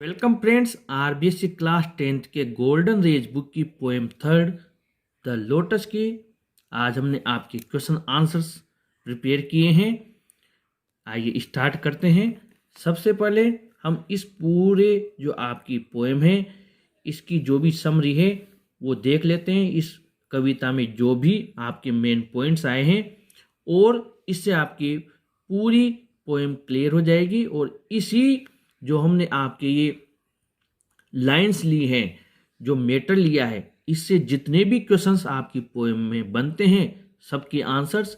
Welcome friends, RBSC class 10th के golden raise book की poem third the lotus की आज हमने आपके क्वेश्चन आंसर्स प्रिपेयर किए हैं। आइए स्टार्ट करते हैं। सबसे पहले हम इस पूरे जो आपकी पोएम है इसकी जो भी समरी है वो देख लेते हैं। इस कविता में जो भी आपके मेन पॉइंट्स आए हैं और इससे आपकी पूरी पोएम क्लियर हो जाएगी। और इसी जो हमने आपके ये लाइंस ली हैं, जो मैटर लिया है, इससे जितने भी क्वेश्चंस आपकी पोएम में बनते हैं सबके आंसर्स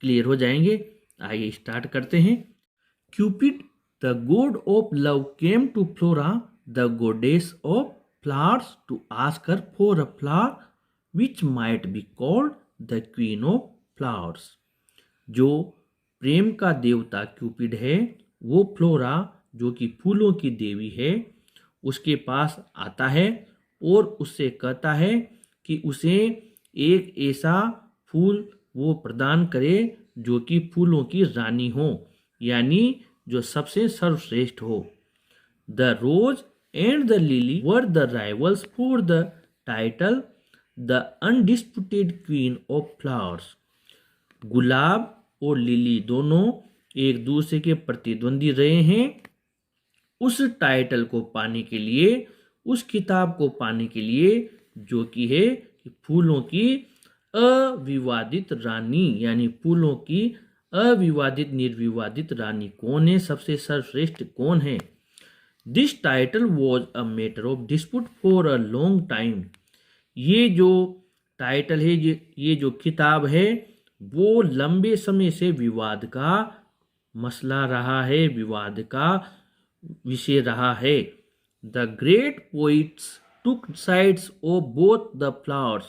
क्लियर हो जाएंगे। आइए स्टार्ट करते हैं। Cupid the god of love came to Flora the goddess of flowers to ask her for a flower which might be called the queen of flowers. जो प्रेम का देवता क्यूपिड है वो फ्लोरा जो कि फूलों की देवी है उसके पास आता है और उससे कहता है कि उसे एक ऐसा फूल वो प्रदान करे जो कि फूलों की रानी हो, यानी जो सबसे सर्वश्रेष्ठ हो। The rose and the lily were the rivals for the title the undisputed queen of flowers. गुलाब और लिली दोनों एक दूसरे के प्रतिद्वंदी रहे हैं उस टाइटल को पाने के लिए, उस किताब को पाने के लिए जो कि है कि फूलों की अविवादित रानी, यानी फूलों की अविवादित निर्विवादित रानी कौन है, सबसे सर्वश्रेष्ठ कौन है। This title was a matter of dispute for a long time. ये जो टाइटल है, ये जो किताब है वो लंबे समय से विवाद का मसला रहा है, विवाद का विषय रहा है। The great poets took sides of both the flowers.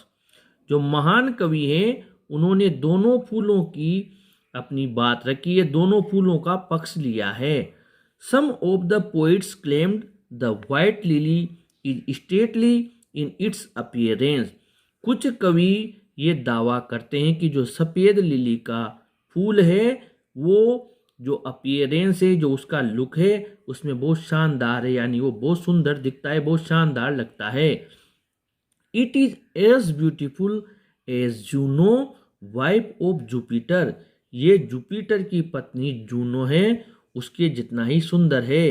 जो महान कवि हैं उन्होंने दोनों फूलों की अपनी बात रखी है, दोनों फूलों का पक्ष लिया है। Some of the poets claimed the white lily is stately in its appearance. कुछ कवि ये दावा करते हैं कि जो सफ़ेद लिली का फूल है वो जो अपीयरेंस है, जो उसका लुक है उसमें बहुत शानदार है, यानी वो बहुत सुंदर दिखता है, बहुत शानदार लगता है। It is as beautiful as Juno wife of Jupiter. ये जुपिटर की पत्नी जूनो है उसके जितना ही सुंदर है।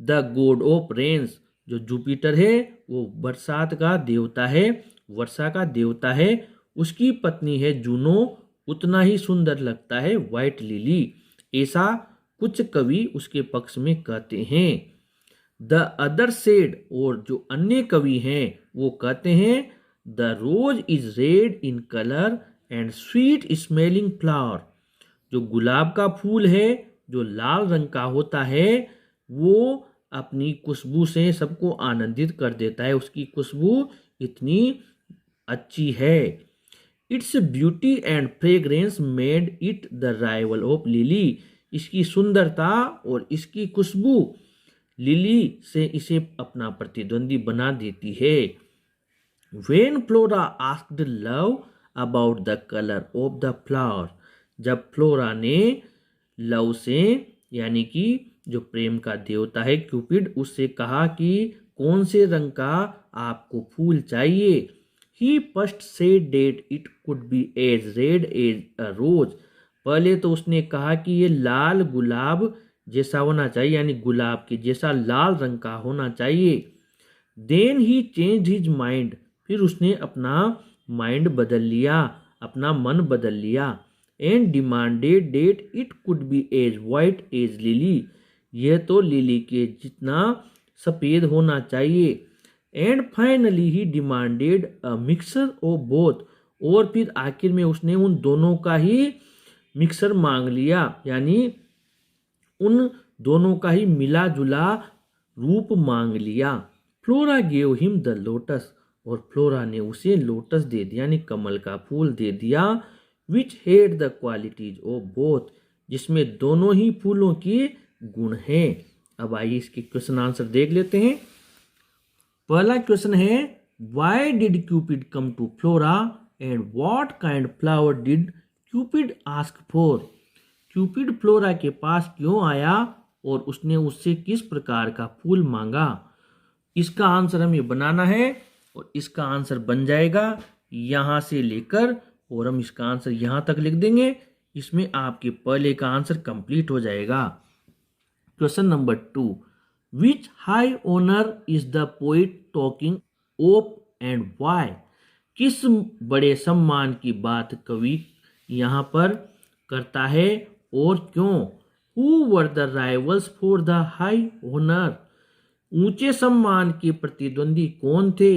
The god of rains. जो जुपिटर है वो बरसात का देवता है, वर्षा का देवता है, उसकी पत्नी है जूनो, उतना ही सुंदर लगता है वाइट लिली। ऐसा कुछ कवि उसके पक्ष में कहते हैं। द अदर सेड, और जो अन्य कवि हैं वो कहते हैं the rose is red in colour and sweet smelling flower. जो गुलाब का फूल है जो लाल रंग का होता है वो अपनी खुशबू से सबको आनंदित कर देता है, उसकी खुशबू इतनी अच्छी है। Its beauty and fragrance made it the rival of lily. इसकी सुंदरता और इसकी खुशबू लिली से इसे अपना प्रतिद्वंदी बना देती है। When flora asked love about the colour of the flower. जब फ्लोरा ने लव से, यानी कि जो प्रेम का देवता है क्यूपिड, उससे कहा कि कौन से रंग का आपको फूल चाहिए। He first said that it could be as red as a rose। पहले तो उसने कहा कि ये लाल गुलाब जैसा होना चाहिए, यानी गुलाब के जैसा लाल रंग का होना चाहिए। Then he changed his mind। फिर उसने अपना माइंड बदल लिया, अपना मन बदल लिया। And demanded that it could be as white as lily। यह तो लिली के जितना सफ़ेद होना चाहिए। And finally he demanded a mixer of both. और फिर आखिर में उसने उन दोनों का ही मिक्सर मांग लिया, यानी उन दोनों का ही मिला जुला रूप मांग लिया। Flora gave him the lotus. और फ्लोरा ने उसे लोटस दे दिया, यानी कमल का फूल दे दिया। Which had the qualities of both. जिसमें दोनों ही फूलों की गुण हैं। अब आइए इसके क्वेश्चन आंसर देख लेते हैं। पहला क्वेश्चन है why did Cupid come to Flora and what kind flower did Cupid ask for. Cupid Flora के पास क्यों आया और उसने उससे किस प्रकार का फूल मांगा। इसका आंसर हमें बनाना है और इसका आंसर बन जाएगा यहाँ से लेकर, और हम इसका आंसर यहाँ तक लिख देंगे। इसमें आपके पहले का आंसर कंप्लीट हो जाएगा। Question number 2, which high honour is the poet talking of and why. किस बड़े सम्मान की बात कवि यहाँ पर करता है और क्यों। Who were the rivals for the high honour. ऊंचे सम्मान के प्रतिद्वंदी कौन थे।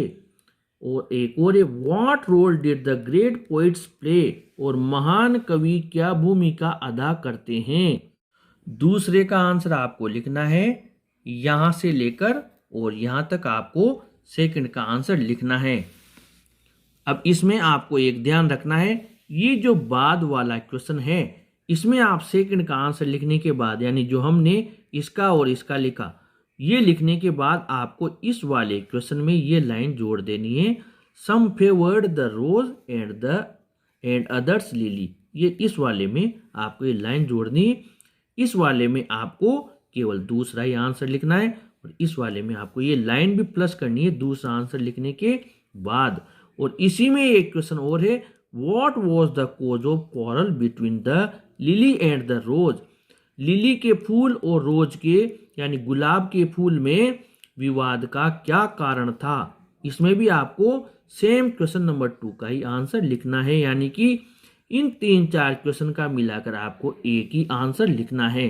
और एक और है, what role did the great poets play. और महान कवि क्या भूमिका अदा करते हैं। दूसरे का आंसर आपको लिखना है यहां से लेकर और यहां तक आपको सेकंड का आंसर लिखना है। अब इसमें आपको एक ध्यान रखना है, ये जो बाद वाला क्वेश्चन है इसमें आप सेकंड का आंसर लिखने के बाद, यानी जो हमने इसका और इसका लिखा, ये लिखने के बाद आपको इस वाले क्वेश्चन में ये लाइन जोड़ देनी है, some favoured the rose and others lily. ये इस वाले में आपको ये लाइन जोड़नी है। इस वाले में आपको केवल दूसरा ही आंसर लिखना है और इस वाले में आपको ये लाइन भी प्लस करनी है दूसरा आंसर लिखने के बाद। और इसी में एक क्वेश्चन और है, what was the cause of quarrel between the lily and the rose. Lily के फूल और रोज के यानी गुलाब के फूल में विवाद का क्या कारण था। इसमें भी आपको सेम क्वेश्चन नंबर 2 का ही आंसर लिखना है, यानी कि इन 3-4 क्वेश्चन का मिलाकर आपको एक ही आंसर लिखना है।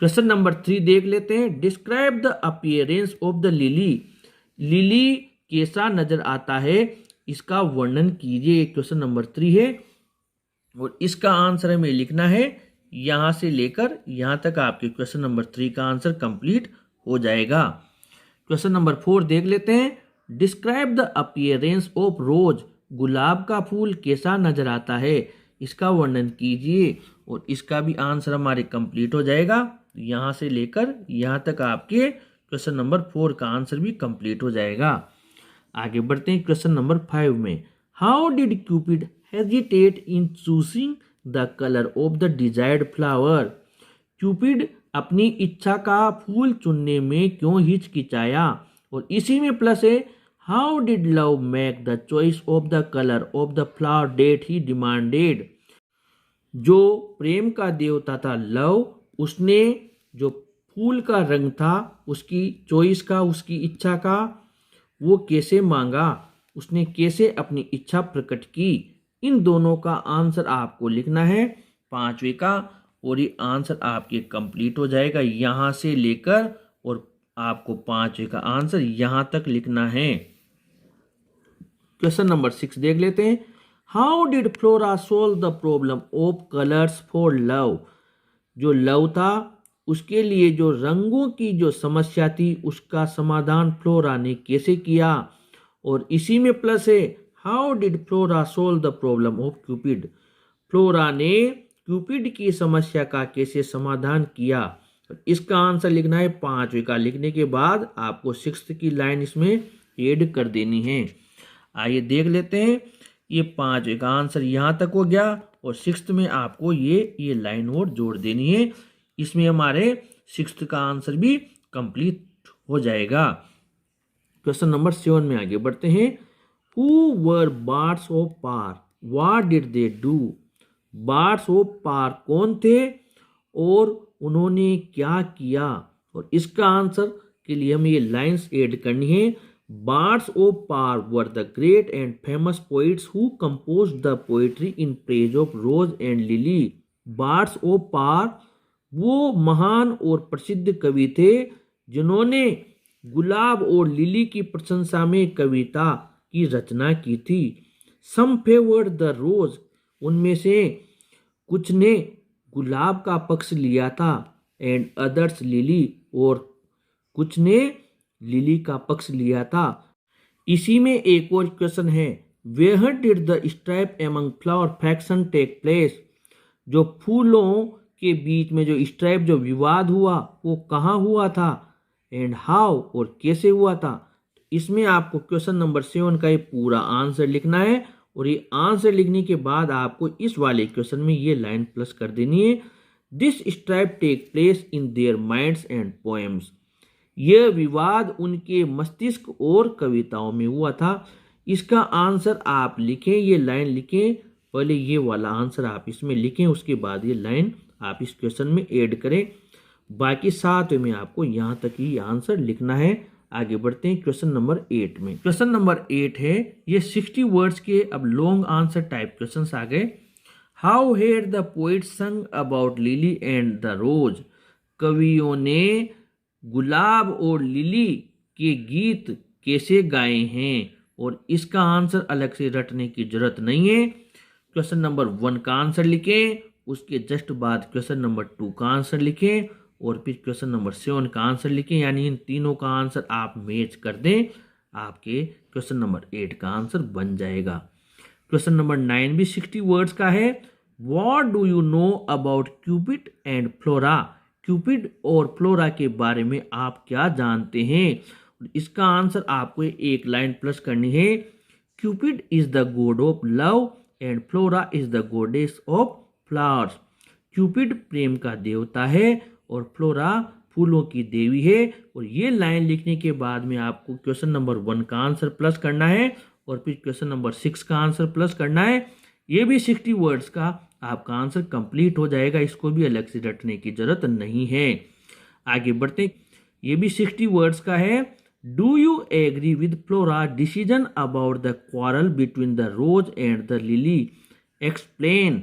क्वेश्चन नंबर 3 देख लेते हैं, describe the appearance of the lily. Lily कैसा नजर आता है, इसका वर्णन कीजिए। क्वेश्चन नंबर 3 है और इसका आंसर हमें लिखना है यहां से लेकर यहां तक। आपके क्वेश्चन नंबर 3 का आंसर कंप्लीट हो जाएगा। क्वेश्चन नंबर 4 देख लेते हैं, describe the appearance of rose. गुलाब का फूल कैसा नजर आता है, इसका वर्णन कीजिए। और इसका भी आंसर हमारे कंप्लीट हो जाएगा। यहां से लेकर यहां तक आपके क्वेश्चन नंबर 4 का आंसर भी कंप्लीट हो जाएगा। आगे बढ़ते हैं क्वेश्चन नंबर 5 में, how did Cupid hesitate in choosing the colour of the desired flower. Cupid अपनी इच्छा का फूल चुनने में क्यों हिचकिचाया। और इसी में प्लस है, how did love make the choice of the colour of the flower that he demanded. जो प्रेम का देवता था लव, उसने जो फूल का रंग था उसकी चॉइस का, उसकी इच्छा का, वो कैसे मांगा, उसने कैसे अपनी इच्छा प्रकट की। इन दोनों का आंसर आपको लिखना है 5वें का और ये आंसर आपके कंप्लीट हो जाएगा यहां से लेकर, और आपको 5वें का आंसर यहां तक लिखना है। क्वेश्चन नंबर 6 देख लेते हैं, how did flora solve the problem of colours for love. जो लव था उसके लिए जो रंगों की जो समस्या थी उसका समाधान फ्लोरा ने कैसे किया। और इसी में प्लस है, how did flora solve the problem of Cupid. Flora ने क्यूपिड की समस्या का कैसे समाधान किया। इसका आंसर लिखना है 5वें का। लिखने के बाद आपको 6th की लाइन इसमें ऐड कर देनी है। आइए देख लेते हैं, ये 5वें का आंसर यहाँ तक हो गया और 6th में आपको ये लाइन और जोड़ देनी है। इसमें हमारे 6th का आंसर भी कंप्लीट हो जाएगा। क्वेश्चन नंबर 7 में आगे बढ़ते हैं, who were bards of Par, what did they do. Bards of Par कौन थे और उन्होंने क्या किया। और इसका आंसर के लिए हमें ये लाइंस ऐड करनी है, bards of Par were the great and famous poets who composed the poetry in praise of rose and lily. Bards of Par वो महान और प्रसिद्ध कवि थे जिन्होंने गुलाब और लिली की प्रशंसा में कविता की रचना की थी। सम फेवर्ड द रोज, उनमें से कुछ ने गुलाब का पक्ष लिया था, एंड अदर्स लिली, और कुछ ने लिली का पक्ष लिया था। इसी में एक और क्वेश्चन है, where did the strife among flower faction take place. जो फूलों के बीच में जो स्ट्राइप जो विवाद हुआ वो कहाँ हुआ था, एंड हाउ, और कैसे हुआ था। इसमें आपको क्वेश्चन नंबर 7 का ये पूरा आंसर लिखना है और ये आंसर लिखने के बाद आपको इस वाले क्वेश्चन में ये लाइन प्लस कर देनी है, this strife take place in their minds and poems. यह विवाद उनके मस्तिष्क और कविताओं में हुआ था। इसका आंसर आप लिखें, ये लाइन लिखें, पहले ये वाला आंसर आप इसमें लिखें, उसके बाद ये लाइन आप इस क्वेश्चन में ऐड करें। बाकी 7 में आपको यहाँ तक ही आंसर लिखना है। आगे बढ़ते हैं क्वेश्चन नंबर 8 में। क्वेश्चन नंबर 8 है, ये 60 वर्ड्स के अब लॉन्ग आंसर टाइप क्वेश्चन आ गए। हाउ हैड द पोइट संग अबाउट लिली एंड द रोज। कवियों ने गुलाब और लिली के गीत कैसे गाए हैं, और इसका आंसर अलग से रटने की जरूरत नहीं है। क्वेश्चन नंबर 1 का आंसर लिखें, उसके जस्ट बाद क्वेश्चन नंबर 2 का आंसर लिखें, और फिर क्वेश्चन नंबर 7 का आंसर लिखें। यानी इन तीनों का आंसर आप मैच कर दें, आपके क्वेश्चन नंबर 8 का आंसर बन जाएगा। क्वेश्चन नंबर 9 भी 60 वर्ड्स का है। What do you know about Cupid and flora. Cupid और फ्लोरा के बारे में आप क्या जानते हैं। इसका आंसर आपको एक लाइन प्लस करनी है। Cupid is the god of love and Flora is the goddess of flowers. Cupid प्रेम का देवता है और फ्लोरा फूलों की देवी है। और ये लाइन लिखने के बाद में आपको क्वेश्चन नंबर 1 का आंसर प्लस करना है, और फिर क्वेश्चन नंबर 6 का आंसर प्लस करना है। ये भी 60 वर्ड्स का आपका आंसर कंप्लीट हो जाएगा, इसको भी अलग से रटने की जरूरत नहीं है। आगे बढ़ते, ये भी 60 वर्ड्स का है। Do you agree with Flora decision about the quarrel between the rose and the lily, explain.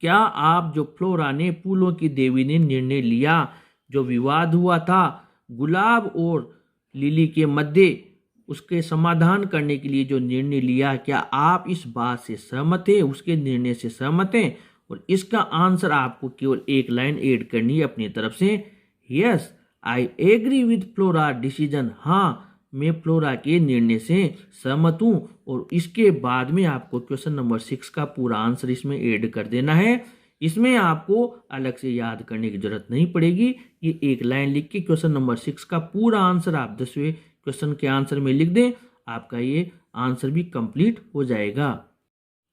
क्या आप जो फ्लोरा ने फूलों की देवी ने निर्णय लिया, जो विवाद हुआ था गुलाब और लिली के मध्य, उसके समाधान करने के लिए जो निर्णय लिया, क्या आप इस बात से सहमत हैं, उसके निर्णय से सहमत हैं। और इसका आंसर आपको केवल एक लाइन ऐड करनी है अपनी तरफ से। Yes I agree with Flora decision. हाँ, मैं फ्लोरा के निर्णय से सहमत हूँ। और इसके बाद में आपको क्वेश्चन नंबर 6 का पूरा आंसर इसमें ऐड कर देना है। इसमें आपको अलग से याद करने की जरूरत नहीं पड़ेगी। ये एक लाइन लिख के क्वेश्चन नंबर 6 का पूरा आंसर आप 10वें क्वेश्चन के आंसर में लिख दें, आपका ये आंसर भी कंप्लीट हो जाएगा।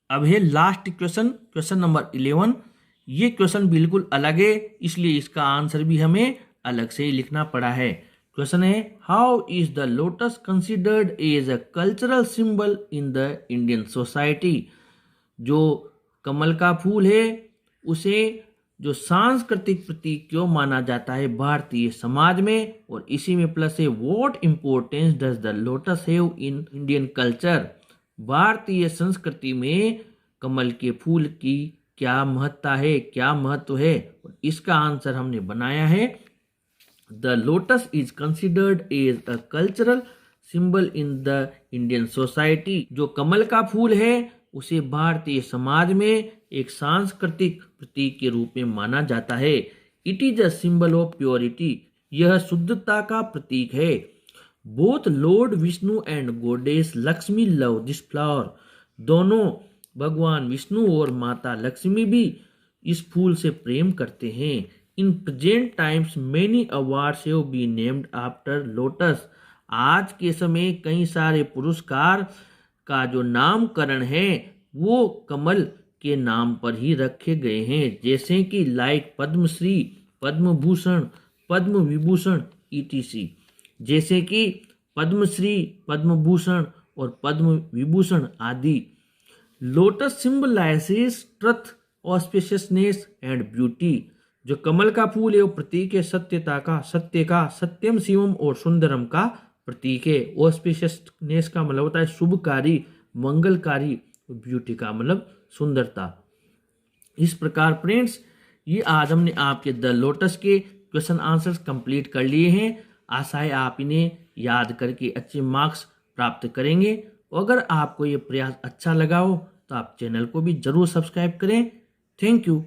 अब है लास्ट क्वेश्चन, क्वेश्चन नंबर 11। ये क्वेश्चन बिल्कुल अलग है, इसलिए इसका आंसर भी हमें अलग से ही लिखना पड़ा है। क्वेश्चन है, how is the lotus considered as a cultural symbol in the Indian society. जो कमल का फूल है उसे जो सांस्कृतिक प्रतीक क्यों माना जाता है भारतीय समाज में, और इसी में प्लस है what importance does the lotus have in Indian culture. भारतीय संस्कृति में कमल के फूल की क्या महत्ता है, क्या महत्व है। और इसका आंसर हमने बनाया है, the lotus is considered as a cultural symbol in the Indian society. जो कमल का फूल है उसे भारतीय समाज में एक सांस्कृतिक प्रतीक के रूप में माना जाता है। It is a symbol of purity. यह शुद्धता का प्रतीक है। Both Lord Vishnu and goddess Lakshmi love this flower. दोनों भगवान विष्णु और माता लक्ष्मी भी इस फूल से प्रेम करते हैं। In present times many awards have been named after lotus. आज के समय कई सारे पुरस्कार का जो नामकरण है वो कमल के नाम पर ही रखे गए हैं, जैसे कि लाइक पद्मश्री, पद्म भूषण, पद्म विभूषण ईटीसी। जैसे कि पद्मश्री, पद्म भूषण और पद्म विभूषण आदि। Lotus symbolizes truth, auspiciousness and beauty. जो कमल का फूल है वो प्रतीक है सत्यता का, सत्य का, सत्यम शिवम और सुंदरम का प्रतीक है। ऑस्पिशियसनेस का मतलब होता है शुभकारी, मंगलकारी, ब्यूटी का मतलब सुंदरता। इस प्रकार फ्रेंड्स, ये आज हमने आपके द लोटस के क्वेश्चन आंसर्स कंप्लीट कर लिए हैं। आशा है आप इन्हें याद करके अच्छे मार्क्स प्राप्त करेंगे। अगर आपको ये प्रयास अच्छा लगा हो तो आप चैनल को भी जरूर सब्सक्राइब करें। Thank you.